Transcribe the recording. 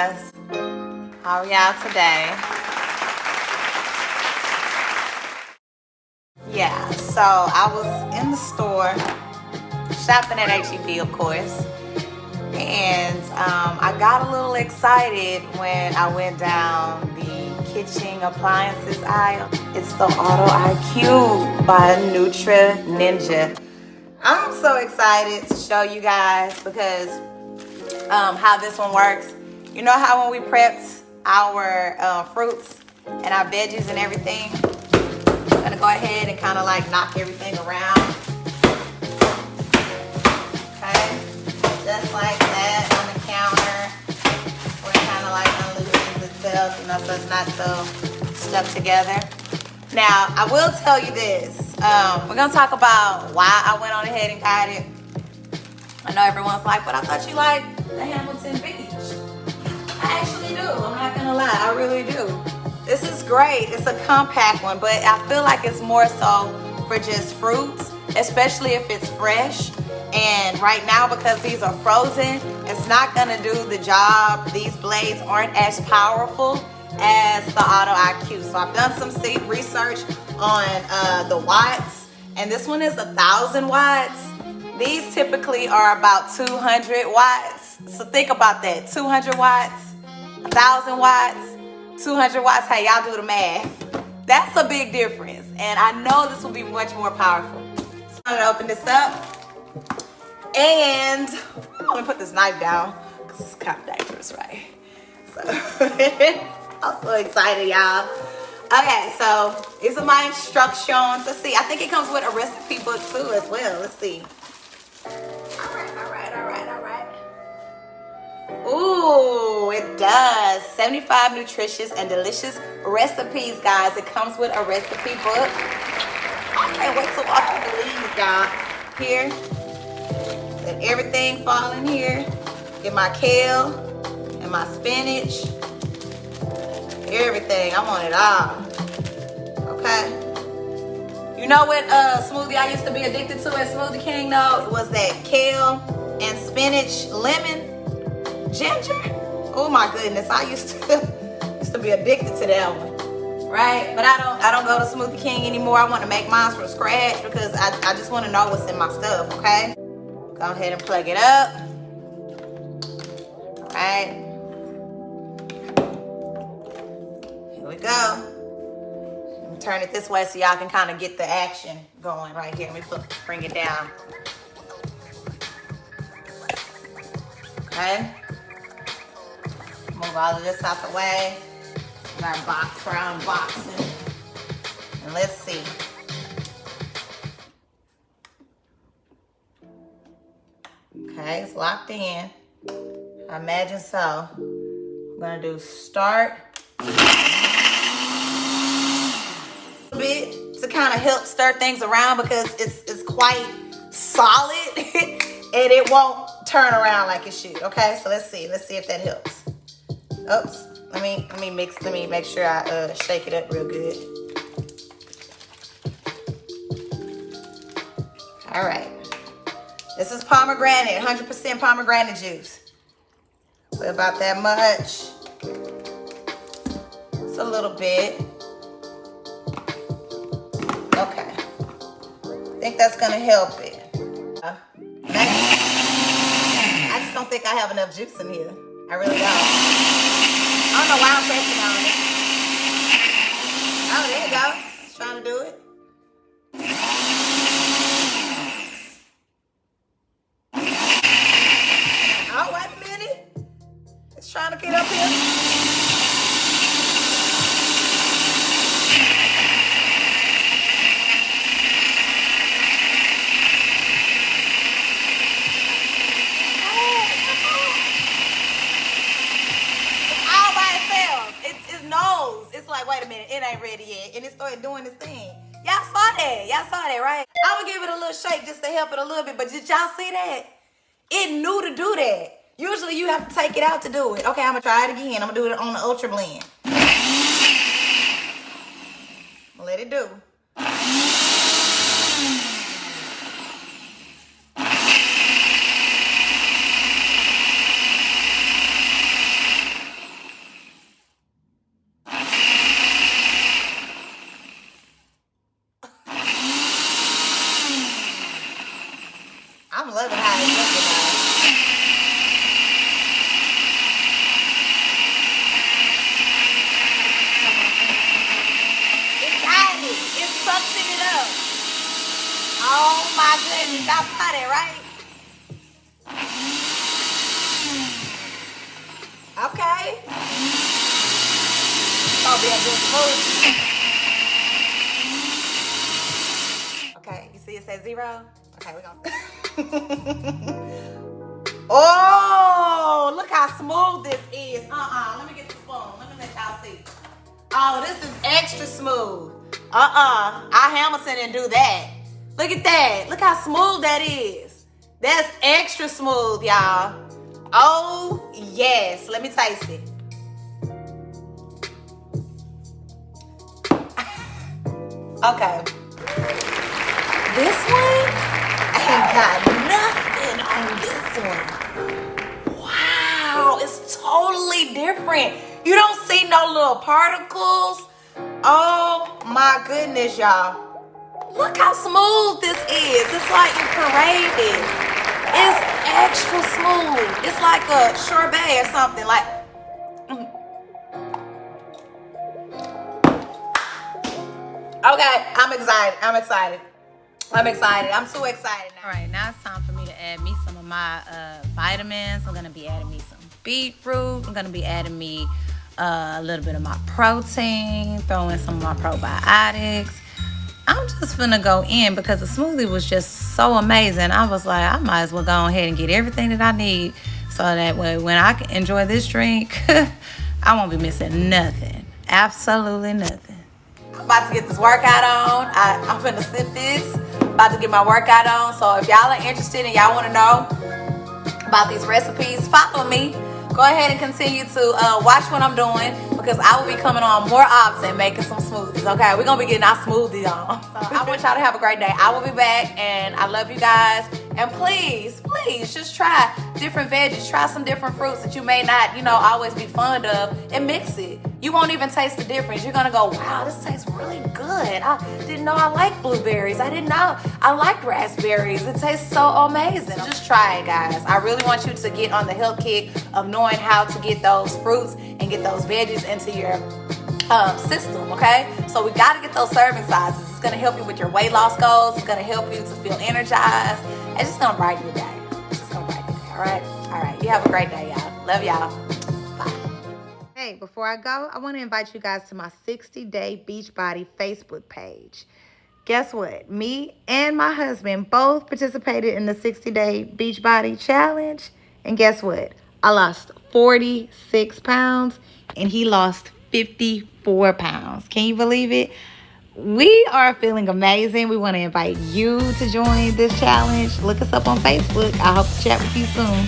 guys. How are y'all today? Yeah, so I was in the store shopping at HEB, of course, and I got a little excited when I went down the kitchen appliances aisle. It's the Auto IQ by Nutri-Ninja. I'm so excited to show you guys because how this one works. You know how when we prepped our fruits and our veggies and everything, I'm gonna go ahead and kind of like knock everything around. Okay, just like that on the counter, where it kind of like unloosens itself, you know, so it's not so stuck together. Now, I will tell you this. We're gonna talk about why I went on ahead and got it. I know everyone's like, but I thought you liked the Hamilton Beach. I actually do. I'm not gonna lie, I really do. This is great. It's a compact one, but I feel like it's more so for just fruits, especially if it's fresh. And right now, because these are frozen, it's not gonna do the job. These blades aren't as powerful as the Auto IQ. So I've done some research on the watts, and this one is 1,000 watts. These typically are about 200 watts. So think about that, 200 watts, 1,000 watts, 200 watts. Hey, y'all do the math. That's a big difference. And I know this will be much more powerful. So I'm gonna open this up. And I'm gonna put this knife down because it's kind of dangerous, right? So I'm so excited, y'all. Okay, so these are my instructions. Let's see, I think it comes with a recipe book too as well. Let's see. All right. Ooh, it does. 75 nutritious and delicious recipes, guys. It comes with a recipe book. I can't wait to walk through the leaves, y'all. Here, let everything fall in here. Get my kale and my spinach. Everything. I want it all. Okay. You know what smoothie I used to be addicted to at Smoothie King though? It was that kale and spinach lemon ginger. Oh my goodness, I used to be addicted to that one. Right? But I don't go to Smoothie King anymore. I want to make mine from scratch because I just want to know what's in my stuff, okay? Go ahead and plug it up. All right. Here we go. Turn it this way so y'all can kind of get the action going right here. Let me bring it down. Okay. Move all of this out the way. Our box for unboxing. And let's see. Okay, it's locked in. I imagine so. I'm gonna do start. Bit to kind of help stir things around because it's quite solid and it won't turn around like it should. Okay, so let's see if that helps. Oops, let me make sure I shake it up real good. All right, this is pomegranate, 100% pomegranate juice. Put about that much. It's a little bit. Okay, I think that's gonna help it. I just don't think I have enough juice in here. I really don't. I don't know why I'm pressing on it. Oh, there you go. Just trying to do it. Oh, wait a minute. It's trying to get up here. Wait a minute, it ain't ready yet. And it started doing this thing. Y'all saw that, right? I'm gonna give it a little shake just to help it a little bit, but did y'all see that? It knew to do that. Usually you have to take it out to do it. Okay, I'm gonna try it again. I'm gonna do it on the Ultra Blend. Let it do. crazy. Y'all saw that, right? Okay. It's gonna be a good smoothie. Okay, you see it says 0? Okay, we're gonna. Oh, look how smooth this is. Let me get the spoon. Let me let y'all see. Oh, this is extra smooth. Our Hamilton didn't do that. Look at that. Look how smooth that is. That's extra smooth, y'all. Oh, yes. Let me taste it. Okay. This one ain't got nothing on this one. Wow, it's totally different. You don't see no little particles. Oh my goodness, y'all. Look how smooth this is. It's like you paraded. It's extra smooth. It's like a sorbet or something. Like, okay, I'm excited. I'm so excited now. All right, now it's time for me to add me some of my vitamins. I'm gonna be adding me some beetroot. I'm gonna be adding me a little bit of my protein, throw in some of my probiotics. I'm just gonna go in because the smoothie was just so amazing. I was like, I might as well go ahead and get everything that I need so that way when I can enjoy this drink, I won't be missing nothing. Absolutely nothing. I'm about to get this workout on. I'm finna sip this. About to get my workout on. So if y'all are interested and y'all want to know about these recipes, follow me. Go ahead and continue to watch what I'm doing because I will be coming on more often making some smoothies. Okay, we're gonna be getting our smoothie on. So I want y'all to have a great day. I will be back and I love you guys. And please just try different veggies. Try some different fruits that you may not, always be fond of and mix it. You won't even taste the difference. You're gonna go, wow, this tastes really good. I didn't know I liked blueberries. I didn't know I liked raspberries. It tastes so amazing. Just try it, guys. I really want you to get on the health kick of knowing how to get those fruits and get those veggies into your system, okay? So we gotta get those serving sizes. It's gonna help you with your weight loss goals. It's gonna help you to feel energized. It's just gonna brighten your day. It's just gonna brighten your day, all right? All right, you have a great day, y'all. Love y'all. Hey, before I go, I want to invite you guys to my 60-day Beachbody Facebook page. Guess what? Me and my husband both participated in the 60-day Beachbody challenge. And guess what? I lost 46 pounds and he lost 54 pounds. Can you believe it? We are feeling amazing. We want to invite you to join this challenge. Look us up on Facebook. I hope to chat with you soon.